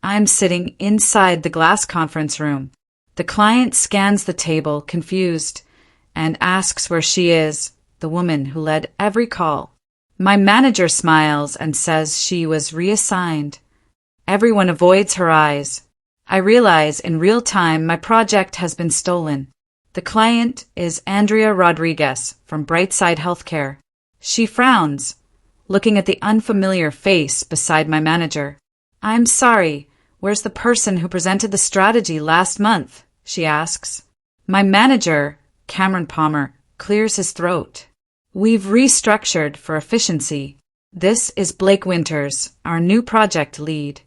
I'm sitting inside the glass conference room. The client scans the table, confused, and asks where she is, the woman who led every call. My manager smiles and says she was reassigned. Everyone avoids her eyes. I realize in real time my project has been stolen. The client is Andrea Rodriguez from Brightside Healthcare. She frowns, looking at the unfamiliar face beside my manager. I'm sorry, where's the person who presented the strategy last month? She asks. My manager, Cameron Palmer, clears his throat. We've restructured for efficiency. This is Blake Winters, our new project lead.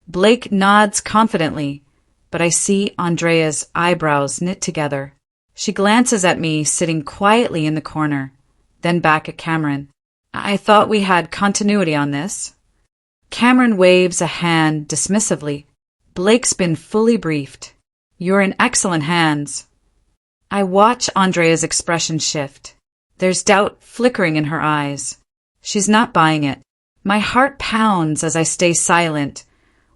Blake nods confidently, but I see Andrea's eyebrows knit together. She glances at me sitting quietly in the corner, then back at Cameron. I thought we had continuity on this. Cameron waves a hand dismissively. Blake's been fully briefed. You're in excellent hands. I watch Andrea's expression shift. There's doubt flickering in her eyes. She's not buying it. My heart pounds as I stay silent,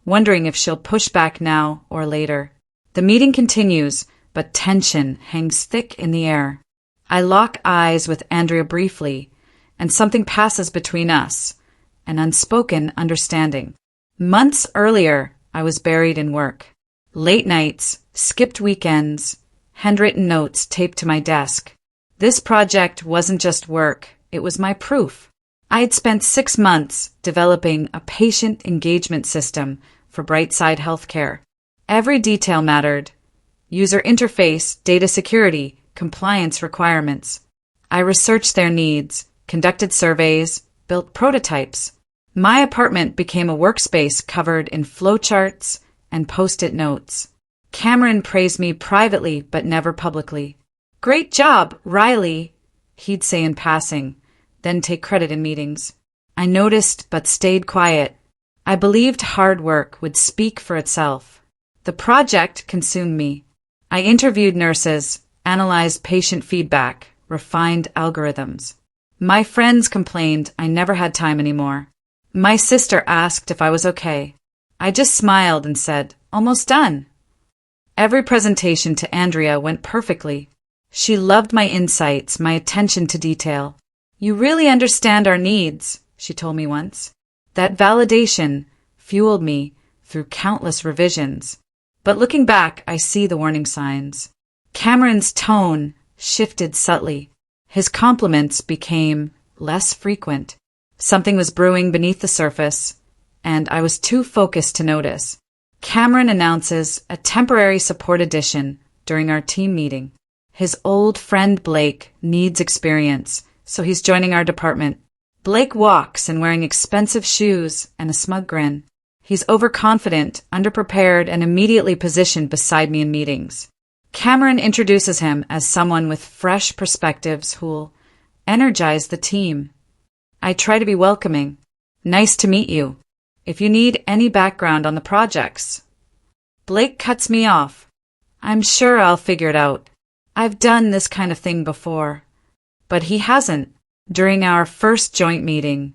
wondering if she'll push back now or later. The meeting continues, but tension hangs thick in the air. I lock eyes with Andrea briefly, and something passes between us, an unspoken understanding. Months earlier, I was buried in work. Late nights, skipped weekends, handwritten notes taped to my desk. This project wasn't just work, it was my proof. I had spent 6 months developing a patient engagement system for Brightside Healthcare. Every detail mattered. User interface, data security, compliance requirements. I researched their needs, conducted surveys, built prototypes. My apartment became a workspace covered in flowcharts and post-it notes. Cameron praised me privately but never publicly. Great job, Riley, he'd say in passing, then take credit in meetings. I noticed but stayed quiet. I believed hard work would speak for itself. The project consumed me. I interviewed nurses, analyzed patient feedback, refined algorithms. My friends complained I never had time anymore. My sister asked if I was okay. I just smiled and said, almost done. Every presentation to Andrea went perfectly. She loved my insights, my attention to detail. You really understand our needs, she told me once. That validation fueled me through countless revisions. But looking back, I see the warning signs. Cameron's tone shifted subtly. His compliments became less frequent. Something was brewing beneath the surface, and I was too focused to notice. Cameron announces a temporary support addition during our team meeting. His old friend Blake needs experience, so he's joining our department. Blake walks in wearing expensive shoes and a smug grin. He's overconfident, underprepared, and immediately positioned beside me in meetings. Cameron introduces him as someone with fresh perspectives who'll energize the team. I try to be welcoming. Nice to meet you. If you need any background on the projects. Blake cuts me off. I'm sure I'll figure it out. I've done this kind of thing before. But he hasn't. During our first joint meeting,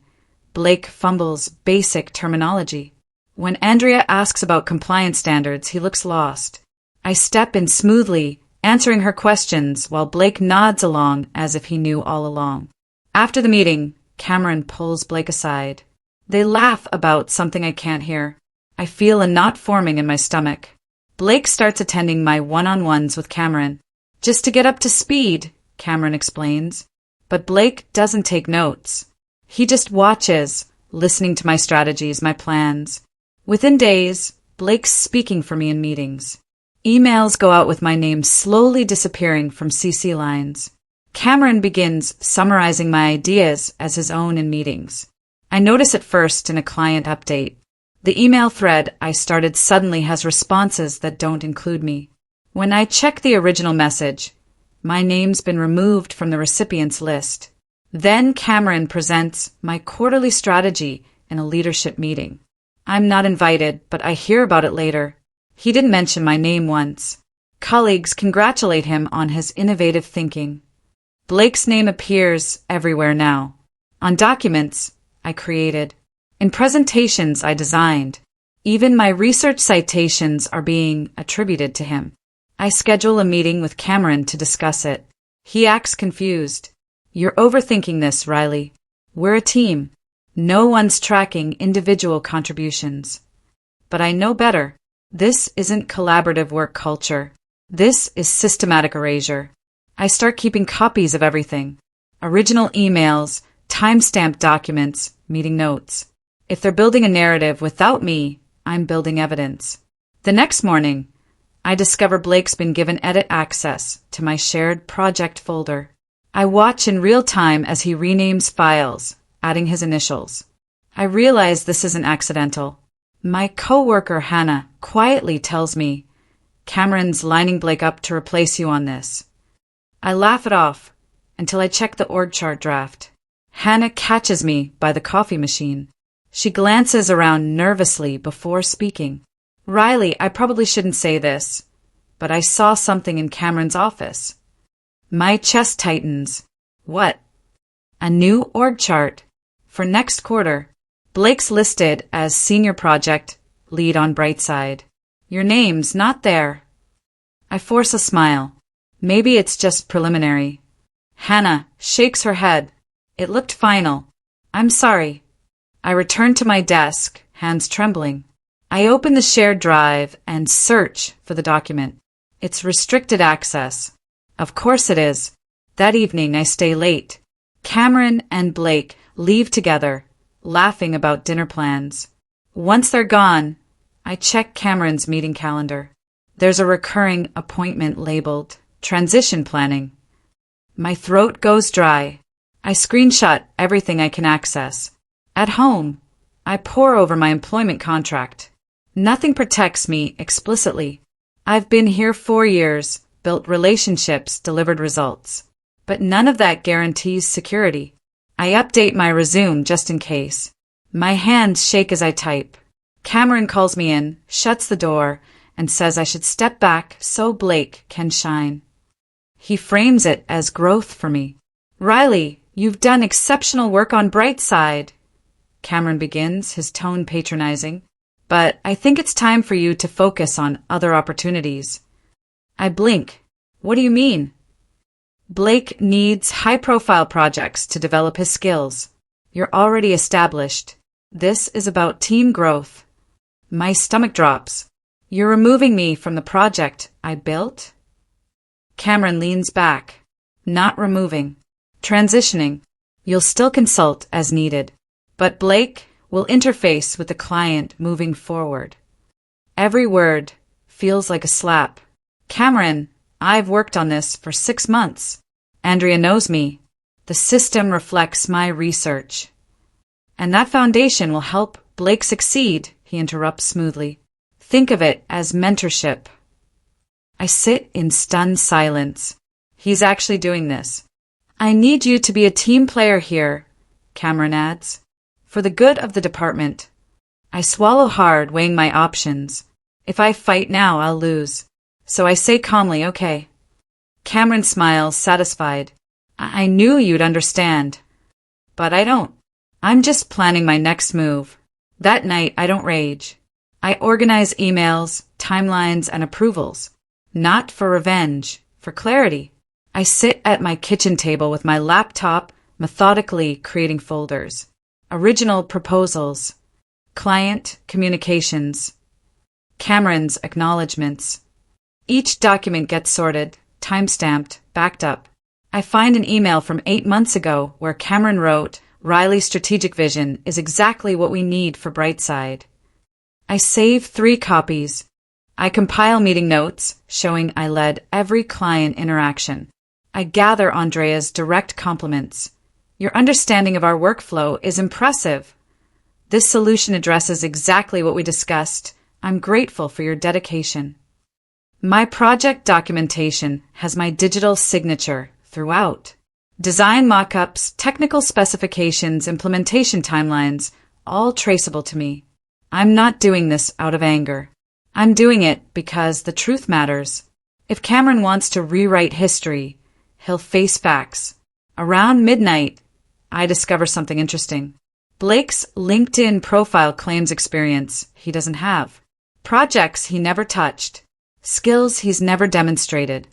Blake fumbles basic terminology. When Andrea asks about compliance standards, he looks lost. I step in smoothly, answering her questions while Blake nods along as if he knew all along. After the meeting, Cameron pulls Blake aside. They laugh about something I can't hear. I feel a knot forming in my stomach. Blake starts attending my one-on-ones with Cameron. Just to get up to speed, Cameron explains. But Blake doesn't take notes. He just watches, listening to my strategies, my plans. Within days, Blake's speaking for me in meetings. Emails go out with my name slowly disappearing from CC lines. Cameron begins summarizing my ideas as his own in meetings. I notice it first in a client update. The email thread I started suddenly has responses that don't include me. When I check the original message, my name's been removed from the recipients list. Then Cameron presents my quarterly strategy in a leadership meeting. I'm not invited, but I hear about it later. He didn't mention my name once. Colleagues congratulate him on his innovative thinking. Blake's name appears everywhere now. On documents I created. In presentations I designed. Even my research citations are being attributed to him. I schedule a meeting with Cameron to discuss it. He acts confused. You're overthinking this, Riley. We're a team. No one's tracking individual contributions. But I know better. This isn't collaborative work culture. This is systematic erasure. I start keeping copies of everything. Original emails, timestamped documents, meeting notes. If they're building a narrative without me, I'm building evidence. The next morning, I discover Blake's been given edit access to my shared project folder. I watch in real time as he renames files, adding his initials. I realize this isn't accidental. My coworker Hannah quietly tells me, Cameron's lining Blake up to replace you on this. I laugh it off until I check the org chart draft. Hannah catches me by the coffee machine. She glances around nervously before speaking. Riley, I probably shouldn't say this, but I saw something in Cameron's office. My chest tightens. What? A new org chart. For next quarter, Blake's listed as senior project lead on Brightside. Your name's not there. I force a smile. Maybe it's just preliminary. Hannah shakes her head. It looked final. I'm sorry. I return to my desk, hands trembling. I open the shared drive and search for the document. It's restricted access. Of course it is. That evening I stay late. Cameron and Blake leave together, laughing about dinner plans. Once they're gone, I check Cameron's meeting calendar. There's a recurring appointment labeled transition planning. My throat goes dry. I screenshot everything I can access. At home, I pore over my employment contract. Nothing protects me explicitly. I've been here 4 years, built relationships, delivered results. But none of that guarantees security. I update my resume just in case. My hands shake as I type. Cameron calls me in, shuts the door, and says I should step back so Blake can shine. He frames it as growth for me. Riley, you've done exceptional work on Brightside. Cameron begins, his tone patronizing. But I think it's time for you to focus on other opportunities. I blink. What do you mean? Blake needs high-profile projects to develop his skills. You're already established. This is about team growth. My stomach drops. You're removing me from the project I built? Cameron leans back. Not removing. Transitioning. You'll still consult as needed. But Blake will interface with the client moving forward. Every word feels like a slap. Cameron, I've worked on this for 6 months. Andrea knows me. The system reflects my research. And that foundation will help Blake succeed, he interrupts smoothly. Think of it as mentorship. I sit in stunned silence. He's actually doing this. I need you to be a team player here, Cameron adds. For the good of the department. I swallow hard, weighing my options. If I fight now, I'll lose. So I say calmly, okay. Cameron smiles, satisfied. I knew you'd understand. But I don't. I'm just planning my next move. That night, I don't rage. I organize emails, timelines, and approvals. Not for revenge, for clarity. I sit at my kitchen table with my laptop, methodically creating folders. Original proposals, client communications, Cameron's acknowledgements. Each document gets sorted, timestamped, backed up. I find an email from 8 months ago where Cameron wrote, Riley's strategic vision is exactly what we need for Brightside. I save 3 copies. I compile meeting notes showing I led every client interaction. I gather Andrea's direct compliments. Your understanding of our workflow is impressive. This solution addresses exactly what we discussed. I'm grateful for your dedication. My project documentation has my digital signature throughout. Design mock-ups, technical specifications, implementation timelines, all traceable to me. I'm not doing this out of anger. I'm doing it because the truth matters. If Cameron wants to rewrite history, he'll face facts. Around midnight, I discover something interesting. Blake's LinkedIn profile claims experience he doesn't have, projects he never touched, skills he's never demonstrated.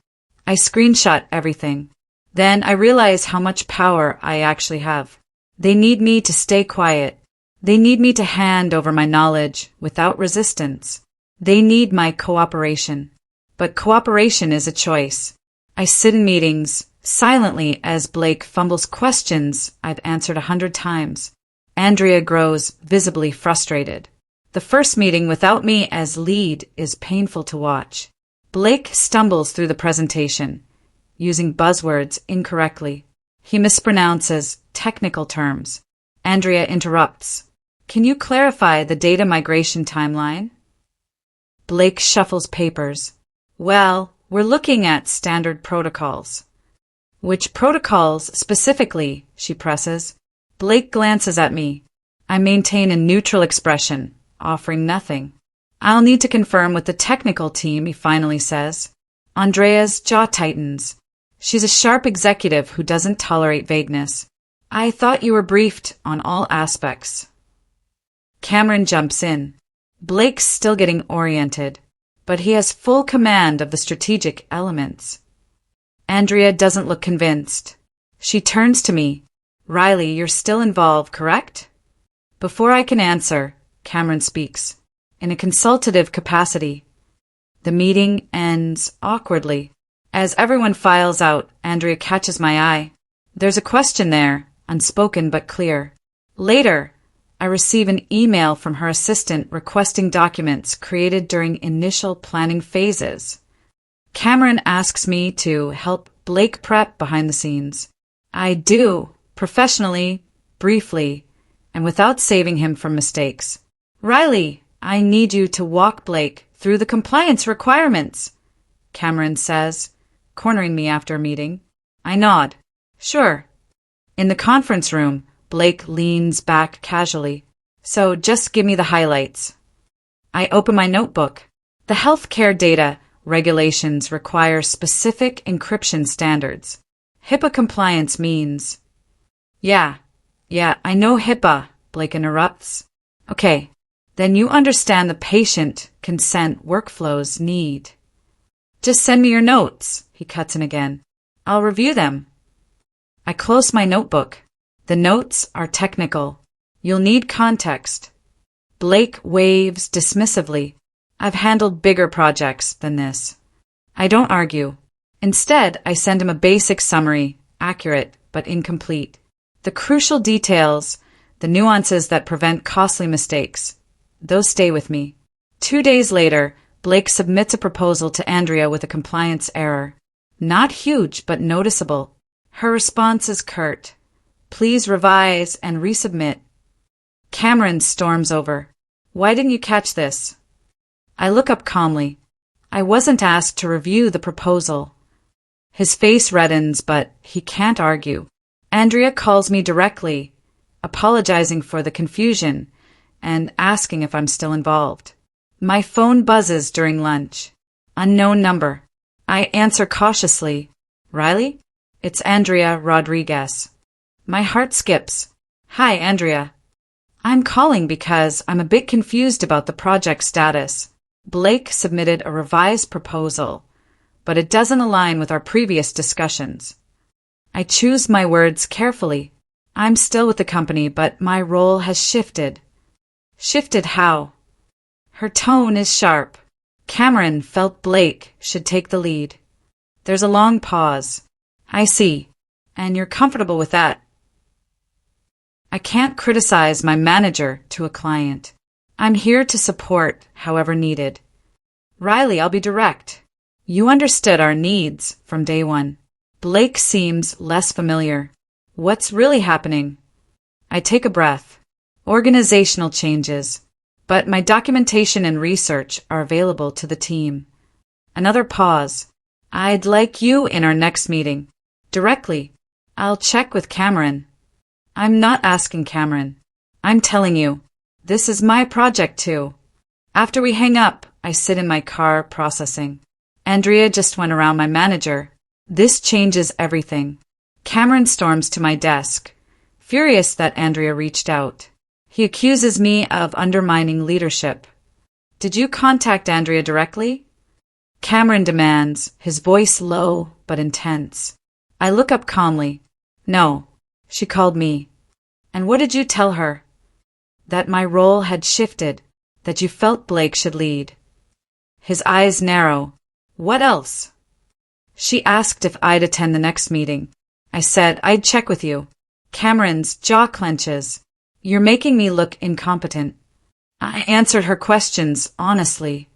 I screenshot everything. Then I realize how much power I actually have. They need me to stay quiet. They need me to hand over my knowledge without resistance. They need my cooperation. But cooperation is a choice. I sit in meetings silently as Blake fumbles questions I've answered 100 times. Andrea grows visibly frustrated. The first meeting without me as lead is painful to watch. Blake stumbles through the presentation, using buzzwords incorrectly. He mispronounces technical terms. Andrea interrupts. Can you clarify the data migration timeline? Blake shuffles papers. Well, we're looking at standard protocols. Which protocols specifically? She presses. Blake glances at me. I maintain a neutral expression, offering nothing. I'll need to confirm with the technical team, he finally says. Andrea's jaw tightens. She's a sharp executive who doesn't tolerate vagueness. I thought you were briefed on all aspects. Cameron jumps in. Blake's still getting oriented, but he has full command of the strategic elements. Andrea doesn't look convinced. She turns to me. Riley, you're still involved, correct? Before I can answer, Cameron speaks. In a consultative capacity. The meeting ends awkwardly. As everyone files out, Andrea catches my eye. There's a question there, unspoken but clear. Later, I receive an email from her assistant requesting documents created during initial planning phases. Cameron asks me to help Blake prep behind the scenes. I do, professionally, briefly, and without saving him from mistakes. Riley, I need you to walk Blake through the compliance requirements, Cameron says, cornering me after a meeting. I nod. Sure. In the conference room, Blake leans back casually. So just give me the highlights. I open my notebook. The healthcare data regulations require specific encryption standards. HIPAA compliance means... Yeah, I know HIPAA, Blake interrupts. Okay, then you understand the patient consent workflows need. Just send me your notes, he cuts in again. I'll review them. I close my notebook. The notes are technical. You'll need context. Blake waves dismissively. I've handled bigger projects than this. I don't argue. Instead, I send him a basic summary, accurate but incomplete. The crucial details, the nuances that prevent costly mistakes, those stay with me. 2 days later, Blake submits a proposal to Andrea with a compliance error. Not huge, but noticeable. Her response is curt. Please revise and resubmit. Cameron storms over. Why didn't you catch this? I look up calmly. I wasn't asked to review the proposal. His face reddens, but he can't argue. Andrea calls me directly, apologizing for the confusion and asking if I'm still involved. My phone buzzes during lunch. Unknown number. I answer cautiously. Riley? It's Andrea Rodriguez. My heart skips. Hi, Andrea. I'm calling because I'm a bit confused about the project status. Blake submitted a revised proposal, but it doesn't align with our previous discussions. I choose my words carefully. I'm still with the company, but my role has shifted. Shifted how? Her tone is sharp. Cameron felt Blake should take the lead. There's a long pause. I see. And you're comfortable with that? I can't criticize my manager to a client. I'm here to support however needed. Riley, I'll be direct. You understood our needs from day one. Blake seems less familiar. What's really happening? I take a breath. Organizational changes. But my documentation and research are available to the team. Another pause. I'd like you in our next meeting. Directly. I'll check with Cameron. I'm not asking Cameron. I'm telling you. This is my project too. After we hang up, I sit in my car processing. Andrea just went around my manager. This changes everything. Cameron storms to my desk, furious that Andrea reached out. He accuses me of undermining leadership. Did you contact Andrea directly? Cameron demands, his voice low but intense. I look up calmly. No, she called me. And what did you tell her? That my role had shifted, that you felt Blake should lead. His eyes narrow. What else? She asked if I'd attend the next meeting. I said I'd check with you. Cameron's jaw clenches. You're making me look incompetent. I answered her questions honestly.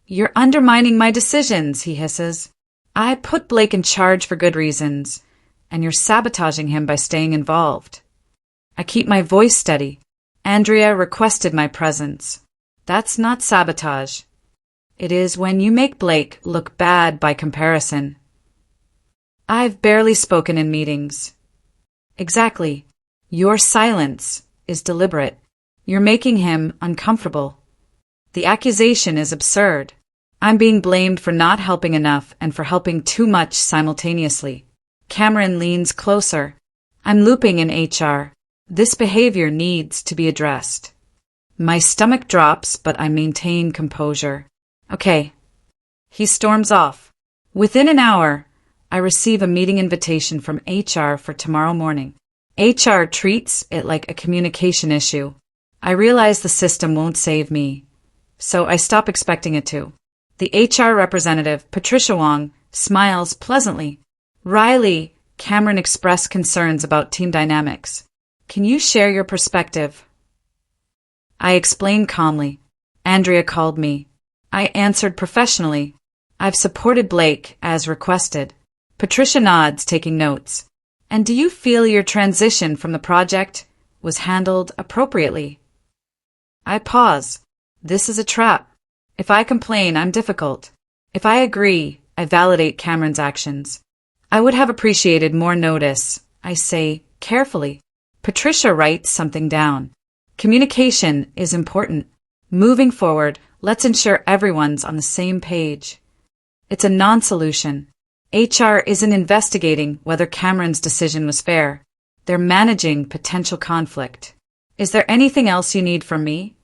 You're undermining my decisions, he hisses. I put Blake in charge for good reasons, and you're sabotaging him by staying involved. I keep my voice steady. Andrea requested my presence. That's not sabotage. It is when you make Blake look bad by comparison. I've barely spoken in meetings. Exactly. Your silence is deliberate. You're making him uncomfortable. The accusation is absurd. I'm being blamed for not helping enough and for helping too much simultaneously. Cameron leans closer. I'm looping in HR. This behavior needs to be addressed. My stomach drops, but I maintain composure. Okay. He storms off. Within an hour, I receive a meeting invitation from HR for tomorrow morning. HR treats it like a communication issue. I realize the system won't save me, so I stop expecting it to. The HR representative, Patricia Wong, smiles pleasantly. Riley, Cameron expressed concerns about team dynamics. Can you share your perspective? I explained calmly. Andrea called me. I answered professionally. I've supported Blake as requested. Patricia nods, taking notes. And do you feel your transition from the project was handled appropriately? I pause. This is a trap. If I complain, I'm difficult. If I agree, I validate Cameron's actions. I would have appreciated more notice, I say carefully. Patricia writes something down. Communication is important. Moving forward, let's ensure everyone's on the same page. It's a non-solution. HR isn't investigating whether Cameron's decision was fair. They're managing potential conflict. Is there anything else you need from me?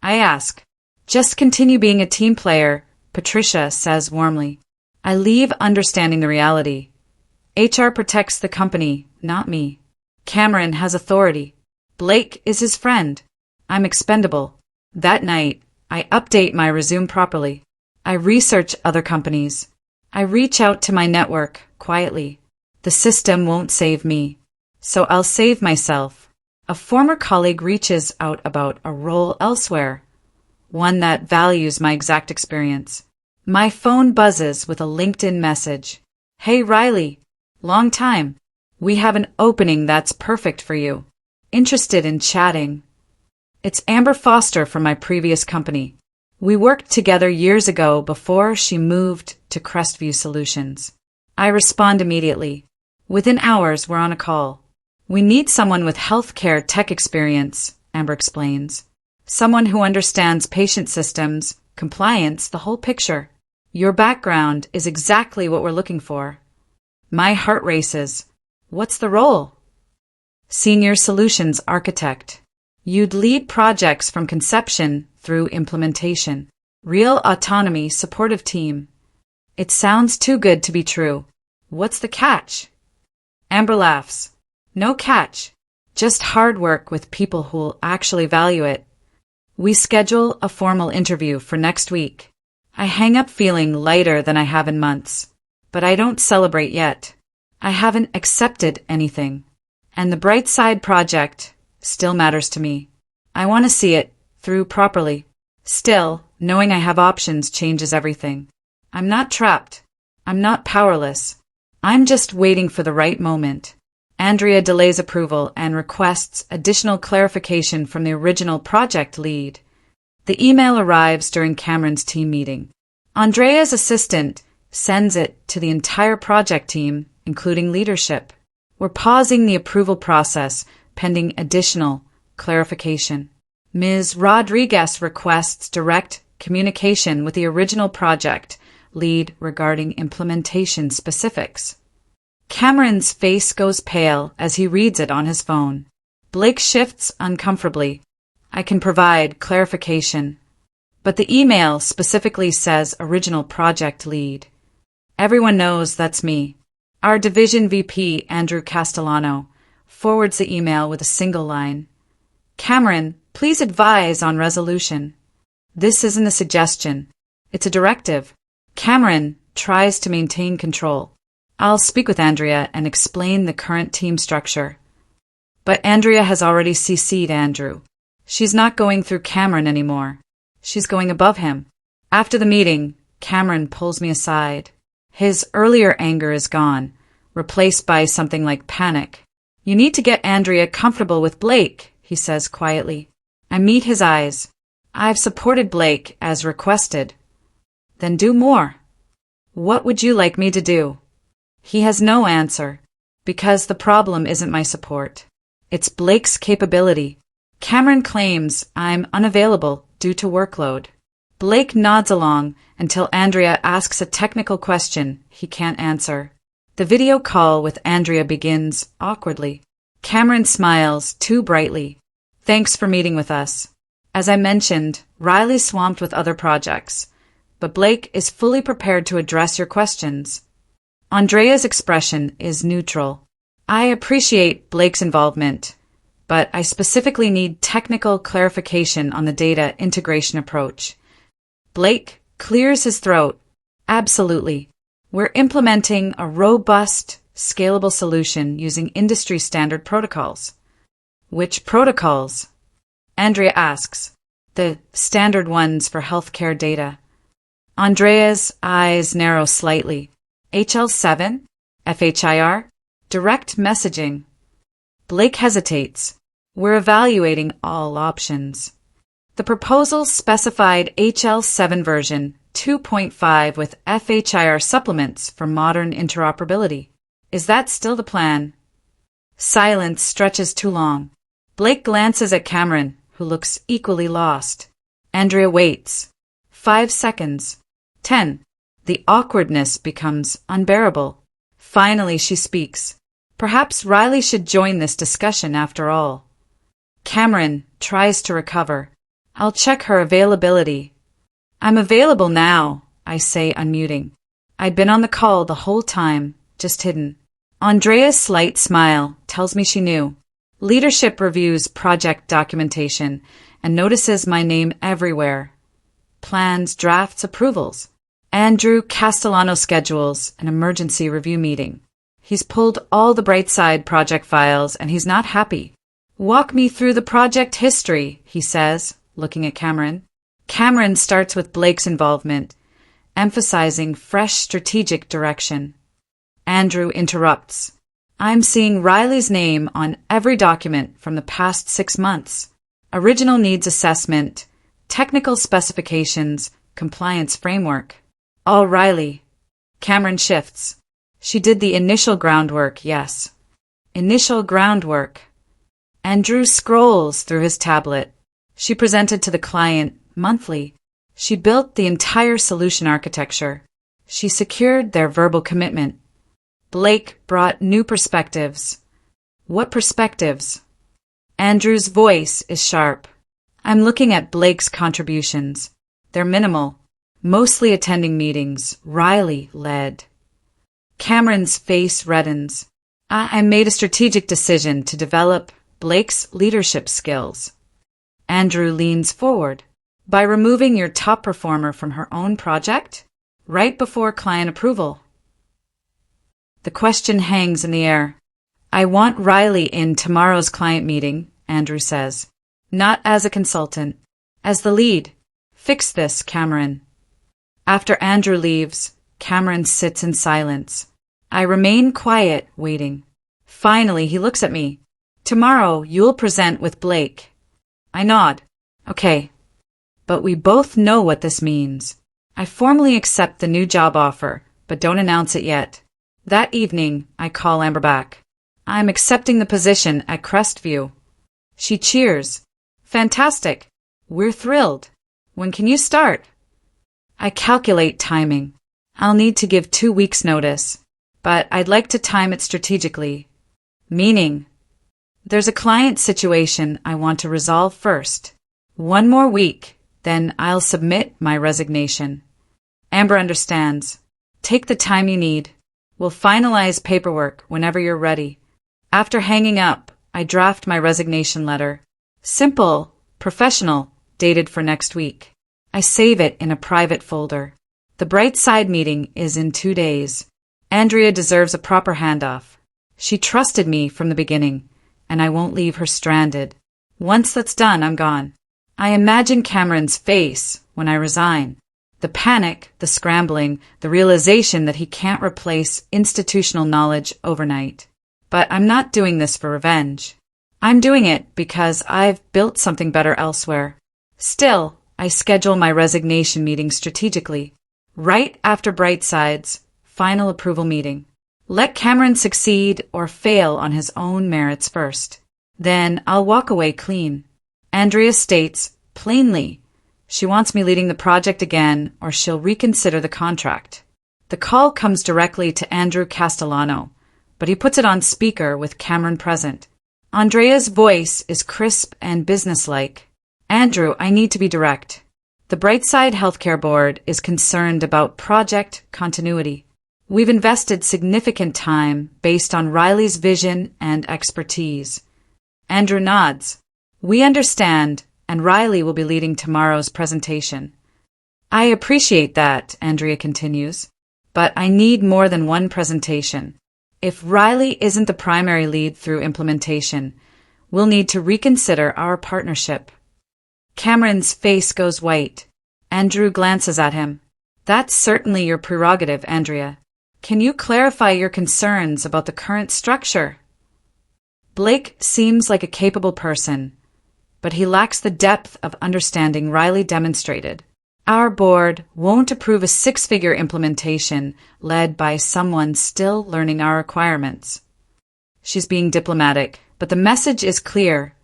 I ask. Just continue being a team player, Patricia says warmly. I leave understanding the reality. HR protects the company, not me. Cameron has authority. Blake is his friend. I'm expendable. That night, I update my resume properly. I research other companies. I reach out to my network quietly. The system won't save me, so I'll save myself. A former colleague reaches out about a role elsewhere, one that values my exact experience. My phone buzzes with a LinkedIn message. Hey Riley, long time. We have an opening that's perfect for you. Interested in chatting? It's Amber Foster from my previous company. We worked together years ago before she moved to Crestview Solutions. I respond immediately. Within hours, we're on a call. We need someone with healthcare tech experience, Amber explains. Someone who understands patient systems, compliance, the whole picture. Your background is exactly what we're looking for. My heart races. What's the role? Senior Solutions Architect. You'd lead projects from conception through implementation. Real autonomy, supportive team. It sounds too good to be true. What's the catch? Amber laughs. No catch. Just hard work with people who'll actually value it. We schedule a formal interview for next week. I hang up feeling lighter than I have in months. But I don't celebrate yet. I haven't accepted anything. And the Bright Side project still matters to me. I want to see it through properly. Still, knowing I have options changes everything. I'm not trapped. I'm not powerless. I'm just waiting for the right moment. Andrea delays approval and requests additional clarification from the original project lead. The email arrives during Cameron's team meeting. Andrea's assistant sends it to the entire project team, including leadership. We're pausing the approval process pending additional clarification. Ms. Rodriguez requests direct communication with the original project lead regarding implementation specifics. Cameron's face goes pale as he reads it on his phone. Blake shifts uncomfortably. I can provide clarification. But the email specifically says original project lead. Everyone knows that's me. Our division VP, Andrew Castellano, forwards the email with a single line. Cameron, please advise on resolution. This isn't a suggestion. It's a directive. Cameron tries to maintain control. I'll speak with Andrea and explain the current team structure. But Andrea has already CC'd Andrew. She's not going through Cameron anymore. She's going above him. After the meeting, Cameron pulls me aside. His earlier anger is gone, replaced by something like panic. You need to get Andrea comfortable with Blake, he says quietly. I meet his eyes. I've supported Blake as requested. Then do more. What would you like me to do? He has no answer, because the problem isn't my support. It's Blake's capability. Cameron claims I'm unavailable due to workload. Blake nods along until Andrea asks a technical question he can't answer. The video call with Andrea begins awkwardly. Cameron smiles too brightly. Thanks for meeting with us. As I mentioned, Riley's swamped with other projects, but Blake is fully prepared to address your questions. Andrea's expression is neutral. I appreciate Blake's involvement, but I specifically need technical clarification on the data integration approach. Blake clears his throat. Absolutely. We're implementing a robust, scalable solution using industry-standard protocols. Which protocols? Andrea asks. The standard ones for healthcare data. Andrea's eyes narrow slightly. HL7? FHIR? Direct messaging. Blake hesitates. We're evaluating all options. The proposal specified HL7 version 2.5 with FHIR supplements for modern interoperability. Is that still the plan? Silence stretches too long. Blake glances at Cameron, who looks equally lost. Andrea waits. 5 seconds. 10. The awkwardness becomes unbearable. Finally, she speaks. Perhaps Riley should join this discussion after all. Cameron tries to recover. I'll check her availability. I'm available now, I say, unmuting. I'd been on the call the whole time, just hidden. Andrea's slight smile tells me she knew. Leadership reviews project documentation and notices my name everywhere. Plans, drafts, approvals. Andrew Castellano schedules an emergency review meeting. He's pulled all the Brightside project files and he's not happy. Walk me through the project history, he says, looking at Cameron. Cameron starts with Blake's involvement, emphasizing fresh strategic direction. Andrew interrupts. I'm seeing Riley's name on every document from the past 6 months. Original needs assessment, technical specifications, compliance framework. All Riley. Cameron shifts. She did the initial groundwork, yes. Initial groundwork. Andrew scrolls through his tablet. She presented to the client monthly. She built the entire solution architecture. She secured their verbal commitment. Blake brought new perspectives. What perspectives? Andrew's voice is sharp. I'm looking at Blake's contributions. They're minimal, mostly attending meetings, Riley-led. Cameron's face reddens. I made a strategic decision to develop Blake's leadership skills. Andrew leans forward. By removing your top performer from her own project? Right before client approval. The question hangs in the air. I want Riley in tomorrow's client meeting, Andrew says. Not as a consultant. As the lead. Fix this, Cameron. After Andrew leaves, Cameron sits in silence. I remain quiet, waiting. Finally, he looks at me. Tomorrow, you'll present with Blake. I nod. Okay. But we both know what this means. I formally accept the new job offer, but don't announce it yet. That evening, I call Amber back. I'm accepting the position at Crestview. She cheers. Fantastic. We're thrilled. When can you start? I calculate timing. I'll need to give 2 weeks' notice, but I'd like to time it strategically. Meaning, there's a client situation I want to resolve first. One more week, then I'll submit my resignation. Amber understands. Take the time you need. We'll finalize paperwork whenever you're ready. After hanging up, I draft my resignation letter. Simple, professional, dated for next week. I save it in a private folder. The Bright Side meeting is in 2 days. Andrea deserves a proper handoff. She trusted me from the beginning, and I won't leave her stranded. Once that's done, I'm gone. I imagine Cameron's face when I resign. The panic, the scrambling, the realization that he can't replace institutional knowledge overnight. But I'm not doing this for revenge. I'm doing it because I've built something better elsewhere. Still, I schedule my resignation meeting strategically, right after Brightside's final approval meeting. Let Cameron succeed or fail on his own merits first. Then I'll walk away clean. Andrea states, plainly, she wants me leading the project again or she'll reconsider the contract. The call comes directly to Andrew Castellano, but he puts it on speaker with Cameron present. Andrea's voice is crisp and businesslike. Andrew, I need to be direct. The Brightside Healthcare Board is concerned about project continuity. We've invested significant time based on Riley's vision and expertise. Andrew nods. We understand, and Riley will be leading tomorrow's presentation. I appreciate that, Andrea continues, but I need more than one presentation. If Riley isn't the primary lead through implementation, we'll need to reconsider our partnership. Cameron's face goes white. Andrew glances at him. That's certainly your prerogative, Andrea. Can you clarify your concerns about the current structure? Blake seems like a capable person, but he lacks the depth of understanding Riley demonstrated. Our board won't approve a 6-figure implementation led by someone still learning our requirements. She's being diplomatic, but the message is clear.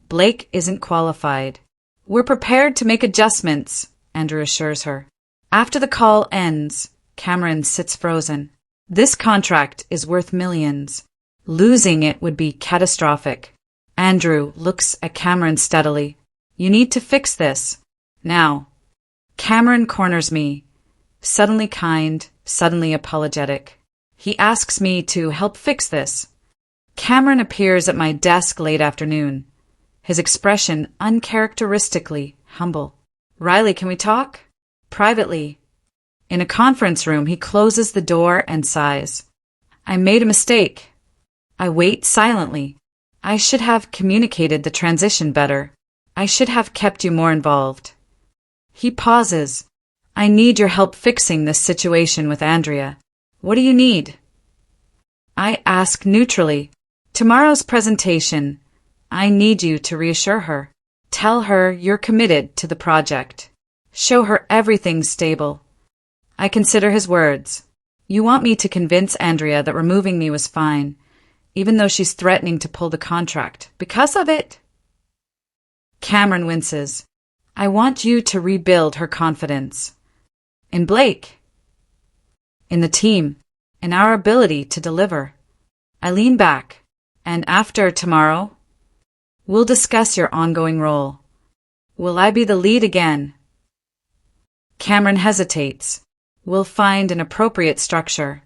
Blake isn't qualified. We're prepared to make adjustments, Andrew assures her. After the call ends, Cameron sits frozen. This contract is worth millions. Losing it would be catastrophic. Andrew looks at Cameron steadily. You need to fix this. Now. Cameron corners me. Suddenly kind, suddenly apologetic. He asks me to help fix this. Cameron appears at my desk late afternoon. His expression uncharacteristically humble. Riley, can we talk? Privately. In a conference room, he closes the door and sighs. I made a mistake. I wait silently. I should have communicated the transition better. I should have kept you more involved. He pauses. I need your help fixing this situation with Andrea. What do you need? I ask neutrally. Tomorrow's presentation. I need you to reassure her. Tell her you're committed to the project. Show her everything's stable. I consider his words. You want me to convince Andrea that removing me was fine, even though she's threatening to pull the contract because of it? Cameron winces. I want you to rebuild her confidence. In Blake. In the team. In our ability to deliver. I lean back. And after tomorrow, we'll discuss your ongoing role. Will I be the lead again? Cameron hesitates. We'll find an appropriate structure.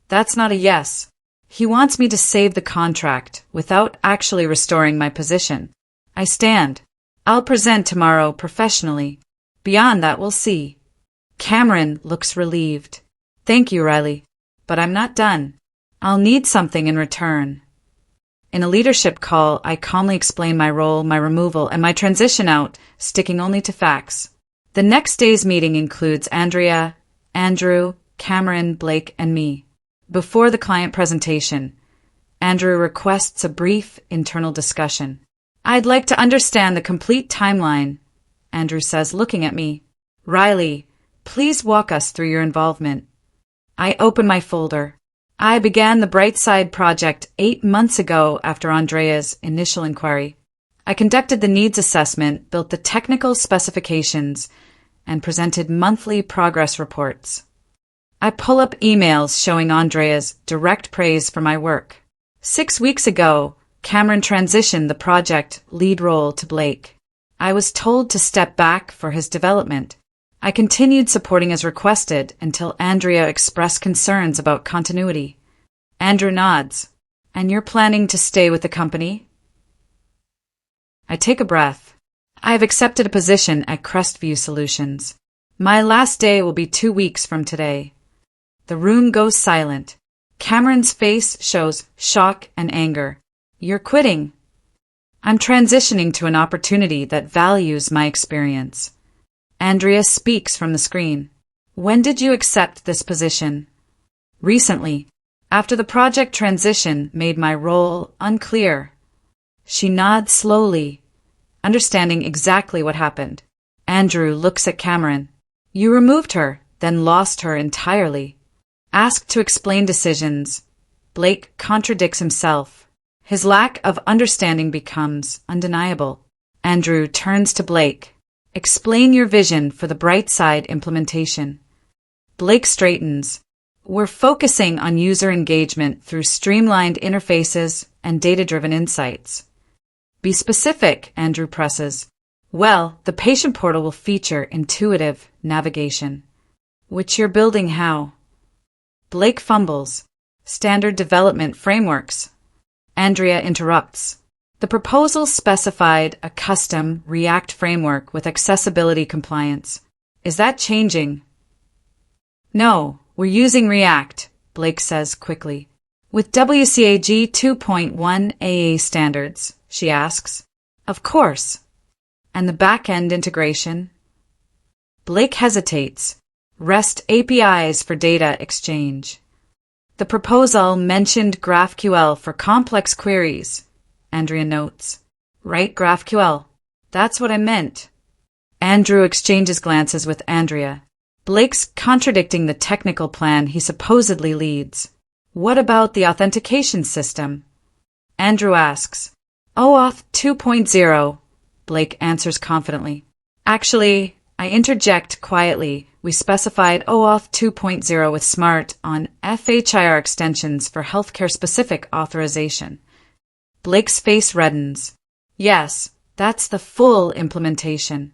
That's not a yes. He wants me to save the contract without actually restoring my position. I stand. I'll present tomorrow professionally. Beyond that, we'll see. Cameron looks relieved. Thank you, Riley. But I'm not done. I'll need something in return. In a leadership call, I calmly explain my role, my removal, and my transition out, sticking only to facts. The next day's meeting includes Andrea, Andrew, Cameron, Blake, and me. Before the client presentation, Andrew requests a brief internal discussion. I'd like to understand the complete timeline, Andrew says, looking at me. Riley, please walk us through your involvement. I open my folder. I began the Brightside project 8 months ago after Andrea's initial inquiry. I conducted the needs assessment, built the technical specifications, and presented monthly progress reports. I pull up emails showing Andrea's direct praise for my work. 6 weeks ago, Cameron transitioned the project lead role to Blake. I was told to step back for his development. I continued supporting as requested until Andrea expressed concerns about continuity. Andrew nods. And you're planning to stay with the company? I take a breath. I have accepted a position at Crestview Solutions. My last day will be 2 weeks from today. The room goes silent. Cameron's face shows shock and anger. You're quitting. I'm transitioning to an opportunity that values my experience. Andrea speaks from the screen. When did you accept this position? Recently, after the project transition made my role unclear. She nods slowly, understanding exactly what happened. Andrew looks at Cameron. You removed her, then lost her entirely. Asked to explain decisions, Blake contradicts himself. His lack of understanding becomes undeniable. Andrew turns to Blake. Explain your vision for the bright side implementation. Blake straightens. We're focusing on user engagement through streamlined interfaces and data-driven insights. Be specific, Andrew presses. Well, the patient portal will feature intuitive navigation. Which you're building how? Blake fumbles. Standard development frameworks. Andrea interrupts. The proposal specified a custom React framework with accessibility compliance. Is that changing? No, we're using React, Blake says quickly. With WCAG 2.1 AA standards, she asks. Of course. And the back-end integration? Blake hesitates. REST APIs for data exchange. The proposal mentioned GraphQL for complex queries, Andrea notes. Right, GraphQL. That's what I meant. Andrew exchanges glances with Andrea. Blake's contradicting the technical plan he supposedly leads. What about the authentication system? Andrew asks. OAuth 2.0, Blake answers confidently. Actually, I interject quietly. We specified OAuth 2.0 with SMART on FHIR extensions for healthcare-specific authorization. Blake's face reddens. Yes, that's the full implementation.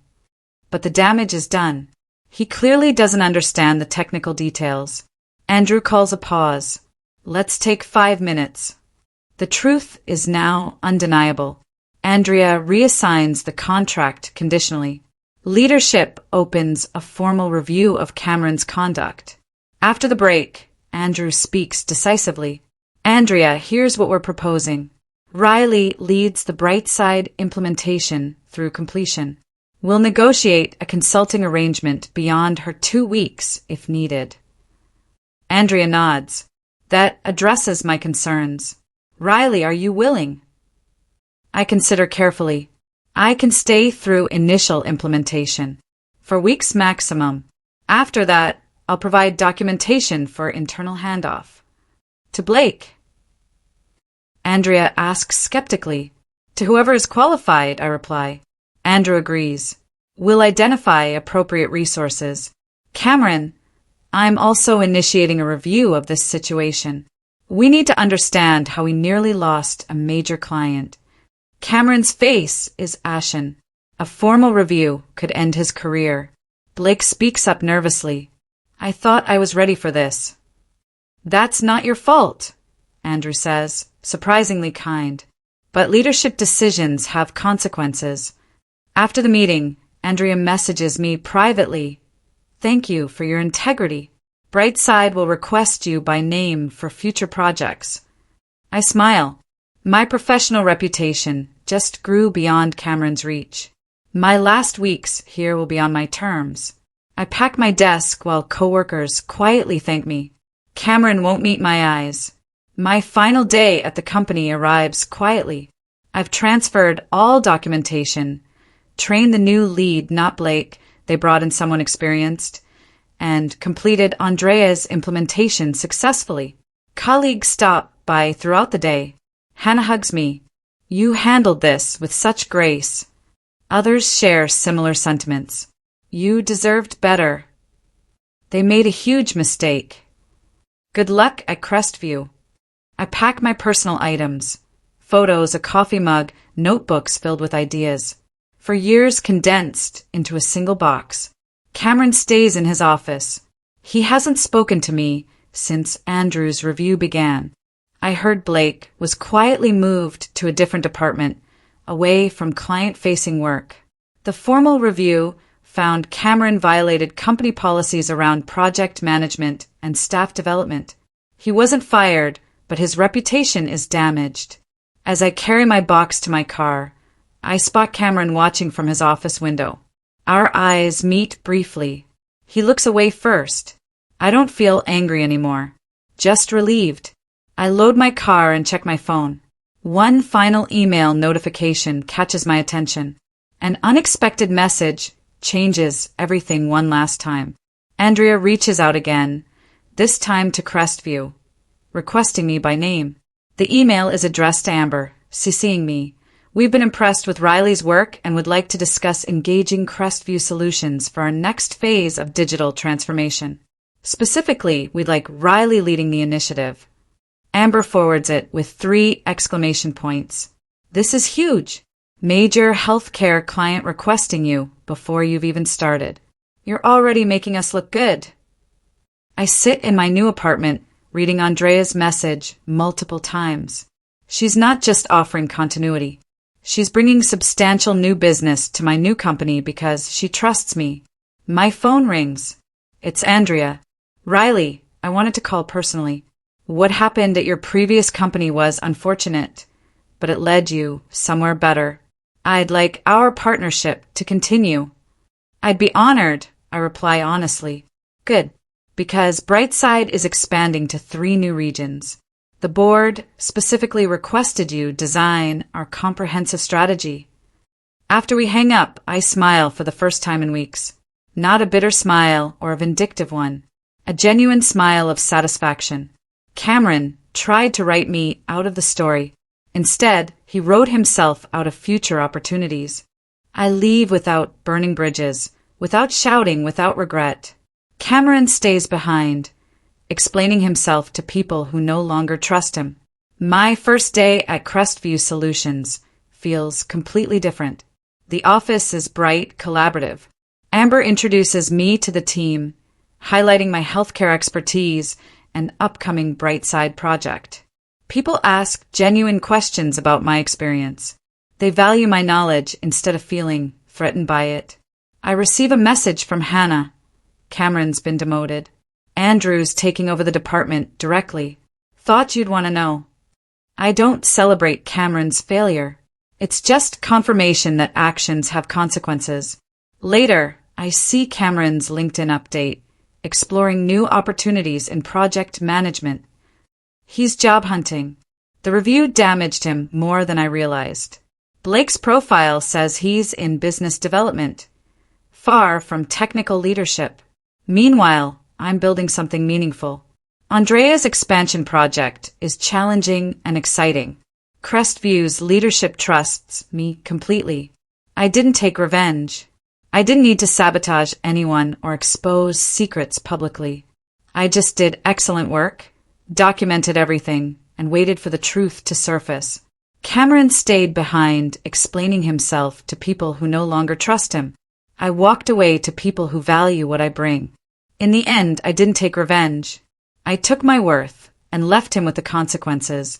But the damage is done. He clearly doesn't understand the technical details. Andrew calls a pause. Let's take 5 minutes. The truth is now undeniable. Andrea reassigns the contract conditionally. Leadership opens a formal review of Cameron's conduct. After the break, Andrew speaks decisively. Andrea, here's what we're proposing. Riley leads the Brightside implementation through completion. We'll negotiate a consulting arrangement beyond her 2 weeks if needed. Andrea nods. That addresses my concerns. Riley, are you willing? I consider carefully. I can stay through initial implementation. For weeks maximum. After that, I'll provide documentation for internal handoff. To Blake. Andrea asks skeptically. To whoever is qualified, I reply. Andrew agrees. We'll identify appropriate resources. Cameron, I'm also initiating a review of this situation. We need to understand how we nearly lost a major client. Cameron's face is ashen. A formal review could end his career. Blake speaks up nervously. I thought I was ready for this. That's not your fault, Andrew says, surprisingly kind. But leadership decisions have consequences. After the meeting, Andrea messages me privately. Thank you for your integrity. Brightside will request you by name for future projects. I smile. My professional reputation just grew beyond Cameron's reach. My last weeks here will be on my terms. I pack my desk while coworkers quietly thank me. Cameron won't meet my eyes. My final day at the company arrives quietly. I've transferred all documentation, trained the new lead, not Blake, they brought in someone experienced, and completed Andrea's implementation successfully. Colleagues stop by throughout the day. Hannah hugs me. You handled this with such grace. Others share similar sentiments. You deserved better. They made a huge mistake. Good luck at Crestview. I pack my personal items. Photos, a coffee mug, notebooks filled with ideas. For years condensed into a single box. Cameron stays in his office. He hasn't spoken to me since Andrew's review began. I heard Blake was quietly moved to a different department, away from client-facing work. The formal review found Cameron violated company policies around project management and staff development. He wasn't fired, but his reputation is damaged. As I carry my box to my car, I spot Cameron watching from his office window. Our eyes meet briefly. He looks away first. I don't feel angry anymore, just relieved. I load my car and check my phone. One final email notification catches my attention. An unexpected message changes everything one last time. Andrea reaches out again, this time to Crestview, requesting me by name. The email is addressed to Amber, CCing me. We've been impressed with Riley's work and would like to discuss engaging Crestview solutions for our next phase of digital transformation. Specifically, we'd like Riley leading the initiative. Amber forwards it with 3 exclamation points. This is huge. Major healthcare client requesting you before you've even started. You're already making us look good. I sit in my new apartment, reading Andrea's message multiple times. She's not just offering continuity. She's bringing substantial new business to my new company because she trusts me. My phone rings. It's Andrea. Riley, I wanted to call personally. What happened at your previous company was unfortunate, but it led you somewhere better. I'd like our partnership to continue. I'd be honored, I reply honestly. Good, because Brightside is expanding to 3 new regions. The board specifically requested you design our comprehensive strategy. After we hang up, I smile for the first time in weeks. Not a bitter smile or a vindictive one. A genuine smile of satisfaction. Cameron tried to write me out of the story. Instead, he wrote himself out of future opportunities. I leave without burning bridges, without shouting, without regret. Cameron stays behind, explaining himself to people who no longer trust him. My first day at Crestview Solutions feels completely different. The office is bright, collaborative. Amber introduces me to the team, highlighting my healthcare expertise and upcoming Brightside project. People ask genuine questions about my experience. They value my knowledge instead of feeling threatened by it. I receive a message from Hannah. Cameron's been demoted. Andrew's taking over the department directly. Thought you'd want to know. I don't celebrate Cameron's failure. It's just confirmation that actions have consequences. Later, I see Cameron's LinkedIn update, exploring new opportunities in project management. He's job hunting. The review damaged him more than I realized. Blake's profile says he's in business development, far from technical leadership. Meanwhile, I'm building something meaningful. Andrea's expansion project is challenging and exciting. Crestview's leadership trusts me completely. I didn't take revenge. I didn't need to sabotage anyone or expose secrets publicly. I just did excellent work, documented everything, and waited for the truth to surface. Cameron stayed behind, explaining himself to people who no longer trust him. I walked away to people who value what I bring. In the end, I didn't take revenge. I took my worth and left him with the consequences.